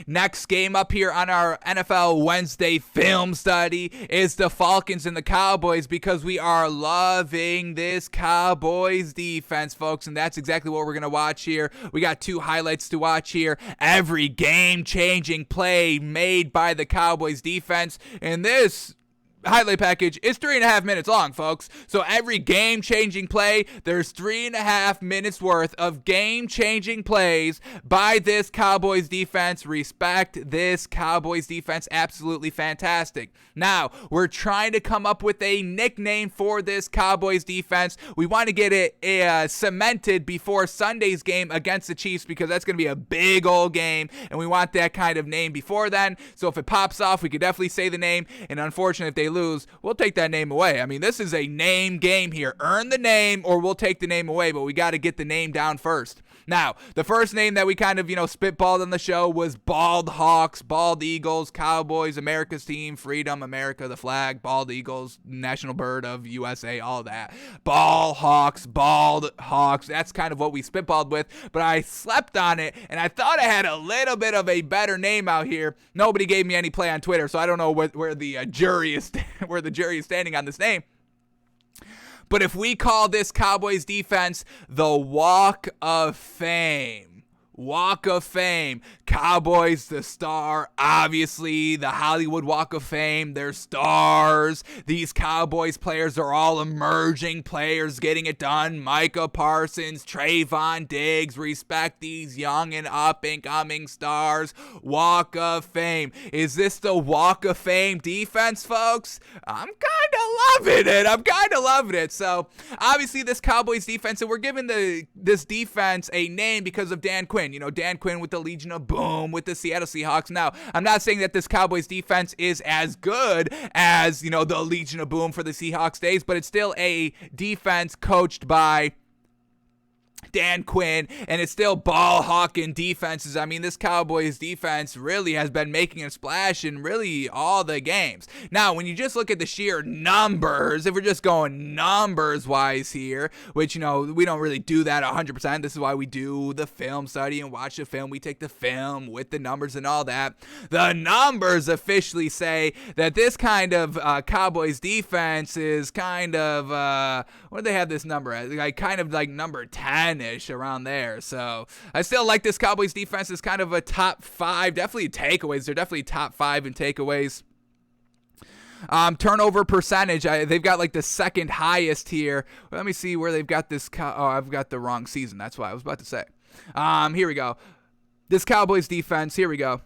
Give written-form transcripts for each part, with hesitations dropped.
Next game up here on our NFL Wednesday film study is the Falcons and the Cowboys, because we are loving this Cowboys defense, folks, and that's exactly what we're going to watch here. We got two highlights to watch here. Every game-changing play made by the Cowboys defense, and this highlight package is 3.5 minutes long, folks. So every game-changing play, there's 3.5 minutes worth of game-changing plays by this Cowboys defense. Respect this Cowboys defense. Absolutely fantastic. Now, we're trying to come up with a nickname for this Cowboys defense. We want to get it cemented before Sunday's game against the Chiefs, because that's going to be a big old game, and we want that kind of name before then. So if it pops off, we could definitely say the name, and unfortunately, if they lose, we'll take that name away. I mean, this is a name game here. Earn the name or we'll take the name away, but we got to get the name down first. Now, the first name that we kind of, spitballed on the show was Bald Hawks, Bald Eagles, Cowboys, America's team, freedom, America, the flag, Bald Eagles, national bird of USA, all that. Bald Hawks, that's kind of what we spitballed with, but I slept on it, and I thought I had a little bit of a better name out here. Nobody gave me any play on Twitter, so I don't know where the jury is where the jury is standing on this name. But if we call this Cowboys defense the Walk of Fame, Cowboys, the star, obviously, the Hollywood Walk of Fame, they're stars. These Cowboys players are all emerging players getting it done. Micah Parsons, Trayvon Diggs, respect these young and up-and-coming stars. Walk of Fame. Is this the Walk of Fame defense, folks? I'm kind of loving it. So, obviously, this Cowboys defense, and we're giving this defense a name because of Dan Quinn. Dan Quinn with the Legion of Boom, with the Seattle Seahawks. Now, I'm not saying that this Cowboys defense is as good as, the Legion of Boom for the Seahawks days, but it's still a defense coached by Dan Quinn, and it's still ball hawking defenses. I mean, this Cowboys defense really has been making a splash in really all the games. Now, when you just look at the sheer numbers, if we're just going numbers wise here, which, we don't really do that 100%. This is why we do the film study and watch the film. We take the film with the numbers and all that. The numbers officially say that this kind of Cowboys defense is kind of, what do they have this number at? Like number 10-ish, around there. So I still like this Cowboys defense as kind of a top 5, definitely takeaways. They're definitely top 5 in takeaways. Turnover percentage, they've got like the second highest here. Let me see where they've got this. I've got the wrong season. That's what I was about to say. Here we go. This Cowboys defense, here we go.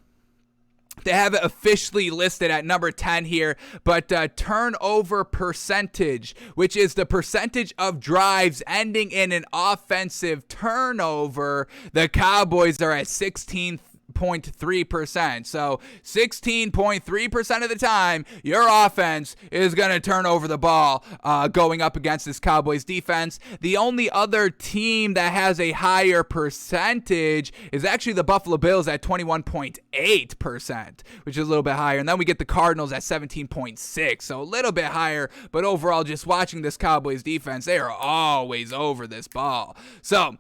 They have it officially listed at number 10 here, but turnover percentage, which is the percentage of drives ending in an offensive turnover, the Cowboys are at 16.3%. So 16.3% of the time, your offense is going to turn over the ball going up against this Cowboys defense. The only other team that has a higher percentage is actually the Buffalo Bills at 21.8%, which is a little bit higher. And then we get the Cardinals at 17.6%, so a little bit higher. But overall, just watching this Cowboys defense, they are always over this ball. So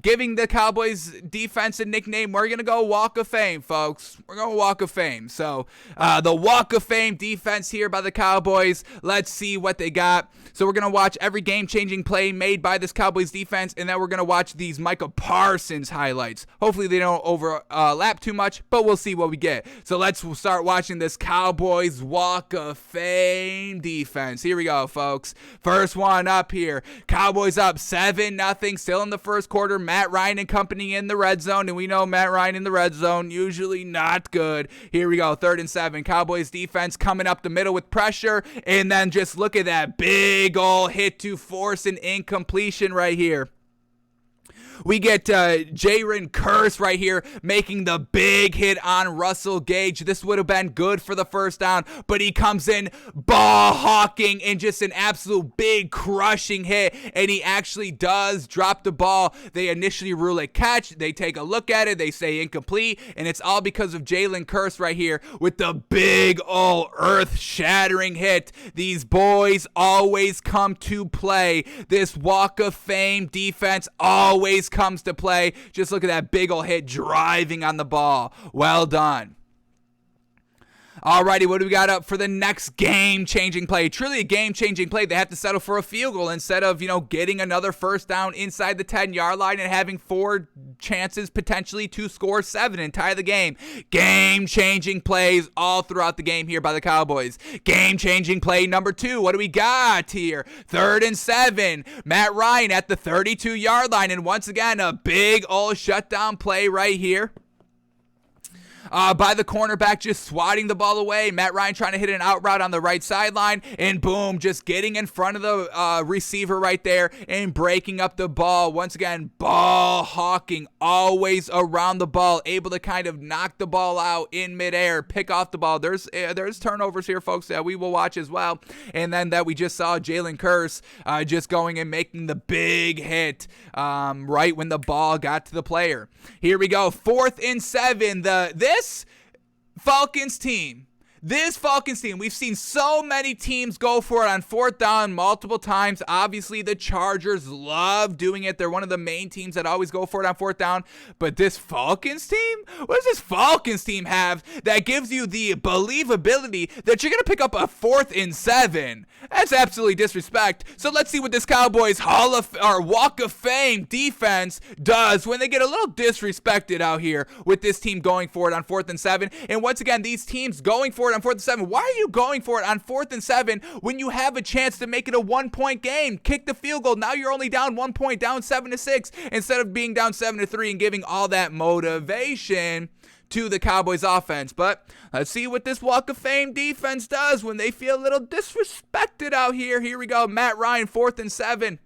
giving the Cowboys defense a nickname, we're going to go Walk of Fame, folks. We're going Walk of Fame. So the Walk of Fame defense here by the Cowboys. Let's see what they got. So we're going to watch every game-changing play made by this Cowboys defense, and then we're going to watch these Micah Parsons highlights. Hopefully they don't overlap too much, but we'll see what we get. So let's start watching this Cowboys Walk of Fame defense. Here we go, folks. First one up here. Cowboys up 7-0, still in the first quarter. Matt Ryan and company in the red zone, and we know Matt Ryan in the red zone, usually not good. Here we go, 3rd and 7. Cowboys defense coming up the middle with pressure, and then just look at that big ol' hit to force an incompletion right here. We get Jalen Kearse right here making the big hit on Russell Gage. This would have been good for the first down, but he comes in ball hawking and just an absolute big crushing hit, and he actually does drop the ball. They initially rule it catch. They take a look at it. They say incomplete, and it's all because of Jalen Kearse right here with the big old earth-shattering hit. These boys always come to play. This Walk of Fame defense always always comes to play. Just look at that big ol' hit driving on the ball. Well done. Alrighty, what do we got up for the next game-changing play? Truly a game-changing play. They have to settle for a field goal instead of, getting another first down inside the 10-yard line and having 4 chances potentially to score 7 and tie the game. Game-changing plays all throughout the game here by the Cowboys. Game-changing play number 2. What do we got here? 3rd and 7. Matt Ryan at the 32-yard line. And once again, a big old shutdown play right here. By the cornerback, just swatting the ball away. Matt Ryan trying to hit an out route on the right sideline, and boom, just getting in front of the receiver right there and breaking up the ball. Once again, ball hawking, always around the ball, able to kind of knock the ball out in midair, pick off the ball. There's turnovers here, folks, that we will watch as well. And then that we just saw Jalen Curse just going and making the big hit right when the ball got to the player. Here we go, 4th and 7. This Falcons team, we've seen so many teams go for it on 4th down multiple times. Obviously, the Chargers love doing it. They're one of the main teams that always go for it on 4th down. But this Falcons team? What does this Falcons team have that gives you the believability that you're going to pick up a 4th and 7? That's absolutely disrespect. So let's see what this Cowboys Walk of Fame defense does when they get a little disrespected out here with this team going for it on 4th and 7. And once again, these teams going for it on 4th and 7. Why are you going for it on 4th and 7 when you have a chance to make it a 1-point game? Kick the field goal. Now you're only down 1 point, down 7-6, instead of being down 7-3 and giving all that motivation to the Cowboys offense. But let's see what this Walk of Fame defense does when they feel a little disrespected out here. Here we go. Matt Ryan, 4th and 7.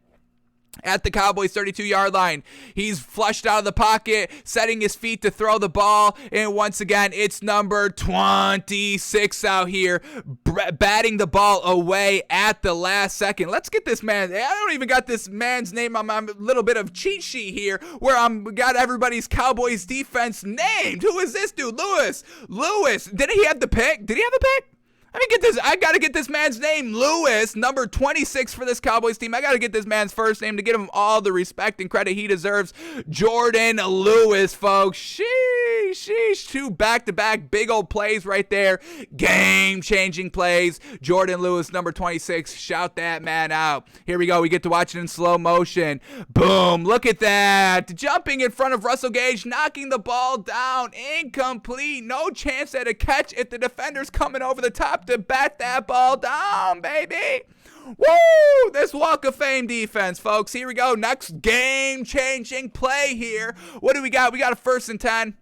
At the Cowboys 32-yard line. He's flushed out of the pocket, setting his feet to throw the ball, and once again, it's number 26 out here, batting the ball away at the last second. Let's get this man. I don't even got this man's name on my little bit of cheat sheet here, where got everybody's Cowboys defense named. Who is this dude? Lewis. Did he have the pick? I gotta get this man's name. Lewis, number 26 for this Cowboys team. I gotta get this man's first name to give him all the respect and credit he deserves. Jordan Lewis, folks. Sheesh. 2 back-to-back big old plays right there. Game-changing plays. Jordan Lewis, number 26. Shout that man out. Here we go. We get to watch it in slow motion. Boom. Look at that. Jumping in front of Russell Gage, knocking the ball down. Incomplete. No chance at a catch if the defender's coming over the top to bat that ball down, baby. Woo! This Walk of Fame defense, folks. Here we go. Next game-changing play here. What do we got? We got a 1st and 10.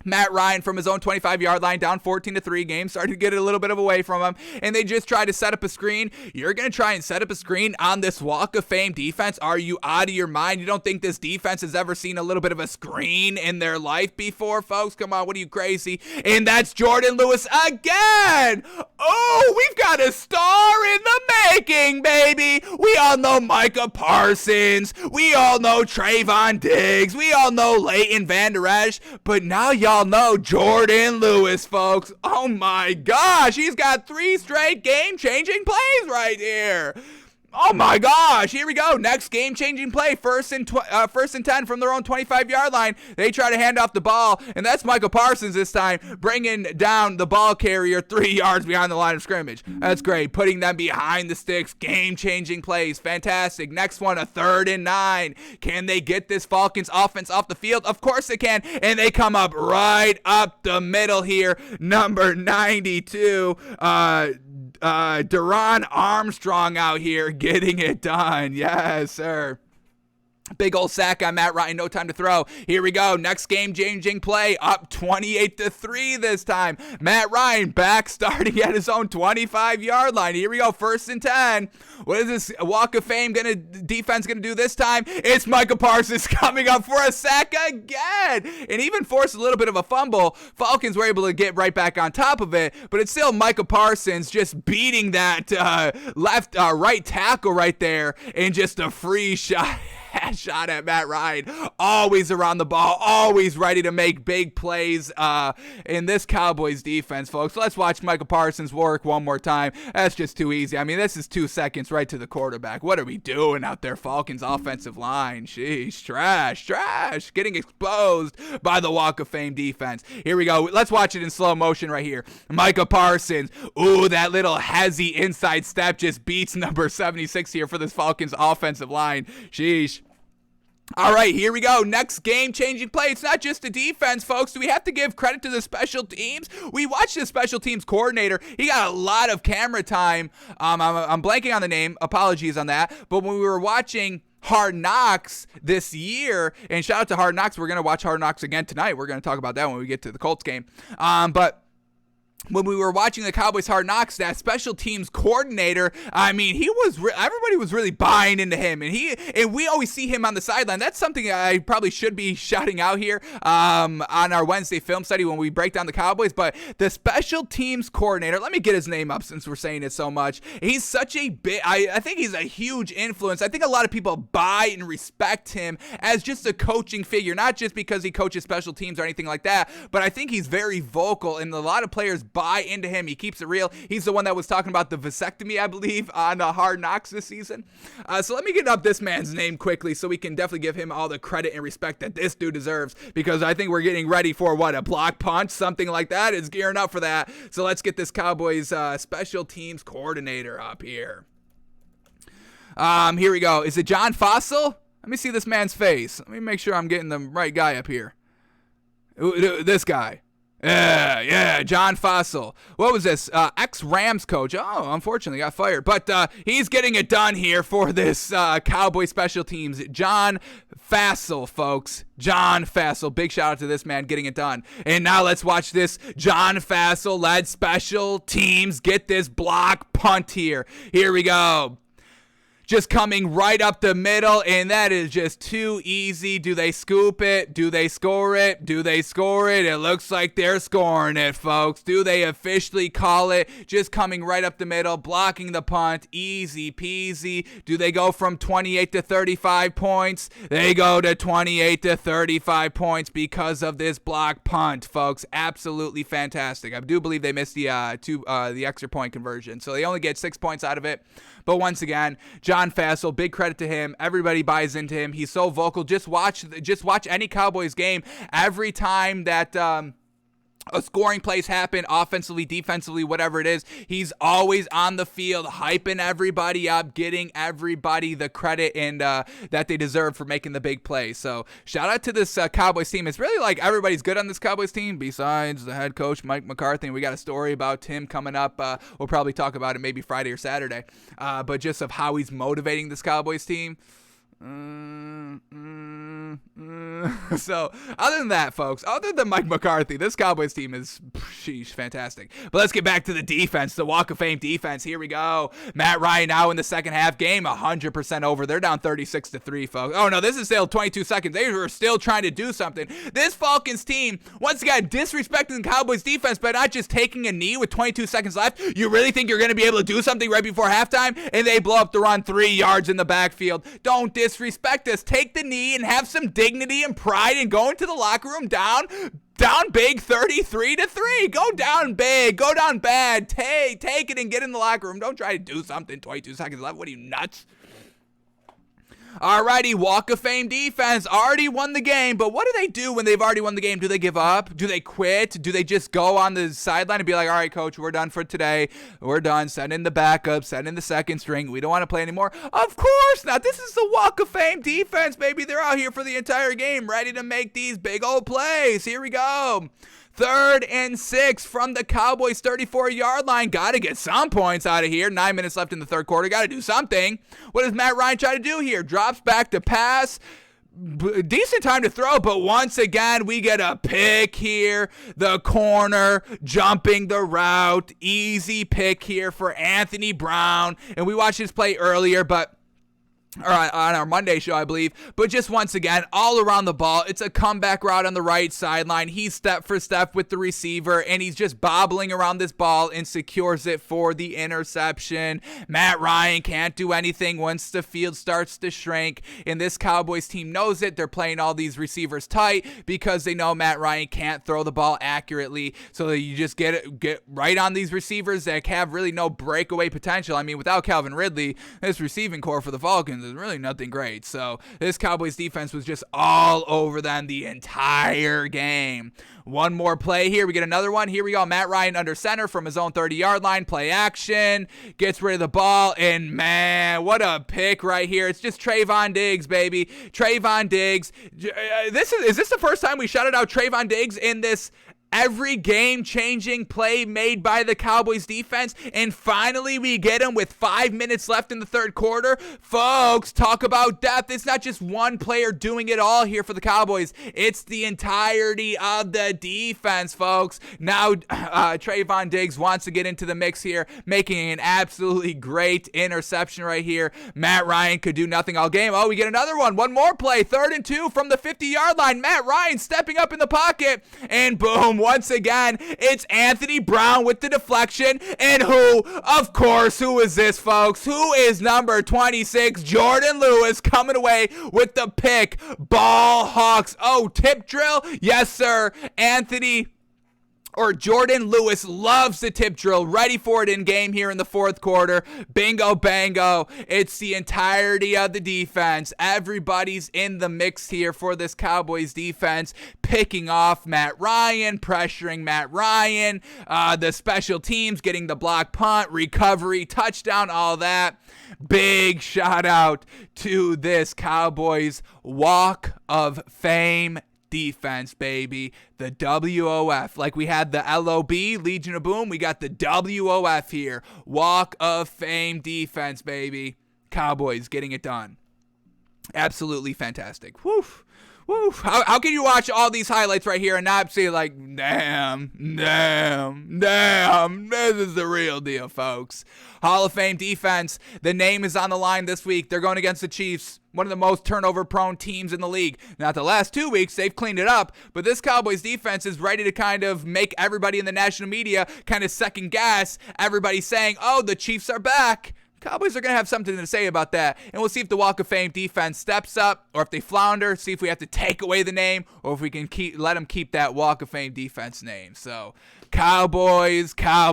Matt Ryan from his own 25-yard line, down 14-3. Game started to get a little bit of away from him, and they just tried to set up a screen. You're going to try and set up a screen on this Walk of Fame defense? Are you out of your mind? You don't think this defense has ever seen a little bit of a screen in their life before, folks? Come on, what are you, crazy? And that's Jordan Lewis again! Oh, we've got a star in the making, baby! We all know Micah Parsons. We all know Trayvon Diggs. We all know Leighton Vander Esch. But now y'all know Jordan Lewis, folks. Oh my gosh, he's got 3 straight game-changing plays right here. Oh my gosh, here we go. Next game-changing play, 1st and 10 from their own 25-yard line. They try to hand off the ball, and that's Michael Parsons this time, bringing down the ball carrier 3 yards behind the line of scrimmage. That's great, putting them behind the sticks. Game-changing plays, fantastic. Next one, a 3rd and 9. Can they get this Falcons offense off the field? Of course they can, and they come up right up the middle here. Number 92, Deron Armstrong out here getting it done. Yes, sir. Big old sack on Matt Ryan, no time to throw. Here we go. Next game-changing play, up 28-3 this time. Matt Ryan back starting at his own 25-yard line. Here we go, 1st and 10. What is this Walk of Fame defense gonna do this time? It's Micah Parsons coming up for a sack again, and even forced a little bit of a fumble. Falcons were able to get right back on top of it, but it's still Micah Parsons just beating that right tackle right there, and just a free shot. bad shot at Matt Ryan. Always around the ball, always ready to make big plays in this Cowboys defense, folks. Let's watch Micah Parsons work one more time. That's just too easy. I mean, this is 2 seconds right to the quarterback. What are we doing out there, Falcons offensive line? Sheesh, trash. Getting exposed by the Walk of Fame defense. Here we go. Let's watch it in slow motion right here. Micah Parsons. Ooh, that little hezzy inside step just beats number 76 here for this Falcons offensive line. Sheesh. All right, here we go. Next game-changing play. It's not just the defense, folks. Do we have to give credit to the special teams? We watched the special teams coordinator. He got a lot of camera time. I'm blanking on the name. Apologies on that. But when we were watching Hard Knocks this year, and shout out to Hard Knocks. We're going to watch Hard Knocks again tonight. We're going to talk about that when we get to the Colts game. But when we were watching the Cowboys Hard Knocks, that special teams coordinator, I mean, everybody was really buying into him, and we always see him on the sideline. That's something I probably should be shouting out here on our Wednesday film study when we break down the Cowboys. But the special teams coordinator, let me get his name up since we're saying it so much. He's such a I think he's a huge influence. I think a lot of people buy and respect him as just a coaching figure, not just because he coaches special teams or anything like that, but I think he's very vocal, and a lot of players buy into him. He keeps it real. He's the one that was talking about the vasectomy, I believe, on Hard Knocks this season. So let me get up this man's name quickly so we can definitely give him all the credit and respect that this dude deserves, because I think we're getting ready for a block punch, something like that. It's gearing up for that. So let's get this Cowboys special teams coordinator up here. Here we go. Is it John Fossil? Let me see this man's face. Let me make sure I'm getting the right guy up here. This guy. Yeah, John Fossil. What was this? Ex-Rams coach. Oh, unfortunately got fired. But he's getting it done here for this Cowboy special teams. John Fossil, folks. John Fossil. Big shout out to this man getting it done. And now let's watch this John Fossil-led special teams get this block punt here. Here we go. Just coming right up the middle, and that is just too easy. Do they scoop it? Do they score it? Do they score it? It looks like they're scoring it, folks. Do they officially call it? Just coming right up the middle, blocking the punt. Easy peasy. Do they go from 28 to 35 points? They go to 28 to 35 points because of this block punt, folks. Absolutely fantastic. I do believe they missed the extra point conversion, so they only get 6 points out of it. But once again, John Fossil, big credit to him. Everybody buys into him. He's so vocal. Just watch any Cowboys game. Every time that a scoring plays happen, offensively, defensively, whatever it is, he's always on the field, hyping everybody up, getting everybody the credit and that they deserve for making the big play. So shout out to this Cowboys team. It's really like everybody's good on this Cowboys team besides the head coach, Mike McCarthy. And we got a story about him coming up. We'll probably talk about it maybe Friday or Saturday. But just of how he's motivating this Cowboys team. So other than that, folks, other than Mike McCarthy, this Cowboys team is fantastic. But let's get back to the defense, the Walk of Fame defense. Here we go. Matt Ryan now in the second half game, 100% over. They're down 36-3, folks. Oh no, this is still 22 seconds. They were still trying to do something. This Falcons team once again disrespecting the Cowboys defense by not just taking a knee with 22 seconds left. You really think you're going to be able to do something right before halftime? And they blow up the run 3 yards in the backfield. Don't disrespect us. Take the knee and have some dignity and pride and go into the locker room down big 33-3. Go down big. Go down bad. Take it and get in the locker room. Don't try to do something 22 seconds left. What are you, nuts? Alrighty, Walk of Fame defense already won the game, but what do they do when they've already won the game? Do they give up? Do they quit? Do they just go on the sideline and be like, all right, coach, we're done for today. We're done. Send in the backup. Send in the second string. We don't want to play anymore. Of course not. This is the Walk of Fame defense, baby. They're out here for the entire game, ready to make these big old plays. Here we go. 3rd and 6 from the Cowboys 34-yard line. Got to get some points out of here. 9 minutes left in the third quarter. Got to do something. What does Matt Ryan try to do here? Drops back to pass. Decent time to throw, but once again, we get a pick here. The corner jumping the route. Easy pick here for Anthony Brown. And we watched this play earlier, but or on our Monday show, I believe. But just once again, all around the ball, it's a comeback route on the right sideline. He's step for step with the receiver, and he's just bobbling around this ball and secures it for the interception. Matt Ryan can't do anything once the field starts to shrink, and this Cowboys team knows it. They're playing all these receivers tight because they know Matt Ryan can't throw the ball accurately. So you just get right on these receivers that have really no breakaway potential. I mean, without Calvin Ridley, this receiving core for the Falcons is really nothing great. So this Cowboys defense was just all over them the entire game. One more play here. We get another one. Here we go. Matt Ryan under center from his own 30-yard line. Play action. Gets rid of the ball. And, man, what a pick right here. It's just Trayvon Diggs, baby. Trayvon Diggs. Is this the first time we shouted out Trayvon Diggs in this every game-changing play made by the Cowboys defense? And finally, we get him with 5 minutes left in the third quarter. Folks, talk about depth. It's not just one player doing it all here for the Cowboys. It's the entirety of the defense, folks. Now, Trayvon Diggs wants to get into the mix here, making an absolutely great interception right here. Matt Ryan could do nothing all game. Oh, we get another one. One more play. 3rd and 2 from the 50-yard line. Matt Ryan stepping up in the pocket, and boom. Once again, it's Anthony Brown with the deflection. And of course, who is this, folks? Who is number 26? Jordan Lewis coming away with the pick. Ball Hawks. Oh, tip drill? Yes, sir. Jordan Lewis loves the tip drill, ready for it in game here in the fourth quarter. Bingo, bango. It's the entirety of the defense. Everybody's in the mix here for this Cowboys defense, picking off Matt Ryan, pressuring Matt Ryan, the special teams getting the block punt, recovery, touchdown, all that. Big shout out to this Cowboys Walk of Fame defense, baby. The WOF. Like we had the LOB, Legion of Boom, we got the WOF here. Walk of Fame defense, baby. Cowboys getting it done. Absolutely fantastic. Woo. Woo. How can you watch all these highlights right here and not say like, damn, this is the real deal, folks. Hall of Fame defense. The name is on the line this week. They're going against the Chiefs, one of the most turnover-prone teams in the league. Now, the last 2 weeks, they've cleaned it up, but this Cowboys defense is ready to kind of make everybody in the national media kind of second guess. Everybody saying, oh, the Chiefs are back. Cowboys are going to have something to say about that, and we'll see if the Walk of Fame defense steps up or if they flounder, see if we have to take away the name or if we can let them keep that Walk of Fame defense name. So, Cowboys, how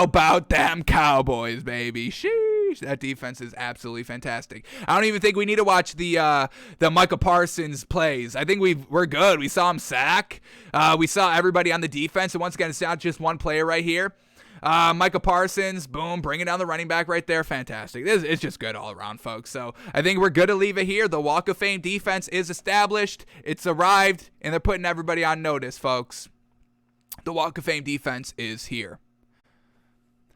about them Cowboys, baby? Sheesh, that defense is absolutely fantastic. I don't even think we need to watch the Micah Parsons plays. I think we're good. We saw him sack. We saw everybody on the defense, and once again, it's not just one player right here. Micah Parsons, boom, bringing down the running back right there. Fantastic. It's just good all around, folks. So I think we're good to leave it here. The Walk of Fame defense is established. It's arrived, and they're putting everybody on notice, folks. The Walk of Fame defense is here.